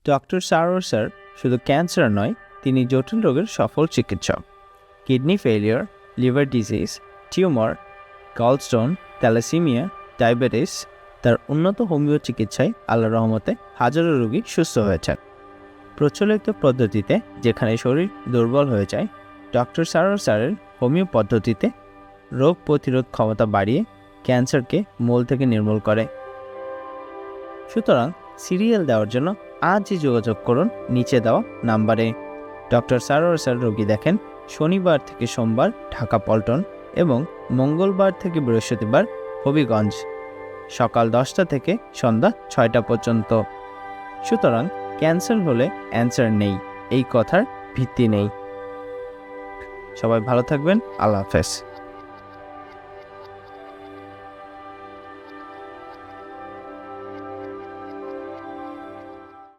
Doctor Sarwar sir শুধু cancer নয়, তিনি জটিল রোগের সফল চিকিৎসক। Kidney failure, liver disease, tumour, gallstone, thalassaemia, diabetes, তার উন্নত হোমিও চিকিৎসায় আল্লাহর রহমতে হাজারো রোগী সুস্থ হয়েছেন। প্রচলিত পদ্ধতিতে যেখানে শরীর দুর্বল হয়ে যায়, ডক্টর সারোয়ার স্যারের হোমিও পদ্ধতিতে রোগ প্রতিরোধ ক্ষমতা বাড়িয়ে ক্যান্সারকে মূল থেকে নির্মূল করে। সুতরাং সিরিয়াল দেওয়ার জন্য আজই যোগাযোগ করুন নিচে দেওয়া নাম্বারে। ডক্টর সারোয়ার স্যার রোগী দেখেন শনিবার থেকে সোমবার ঢাকা পল্টন এবং মঙ্গলবার থেকে বৃহস্পতিবার হবিগঞ্জ, সকাল 10টা থেকে সন্ধ্যা 6টা পর্যন্ত। সুতরাং ক্যান্সার হলে অ্যান্সার নেই, এই কথার ভিত্তি নেই। সবাই ভালো থাকবেন। আল্লাহ হাফেজ।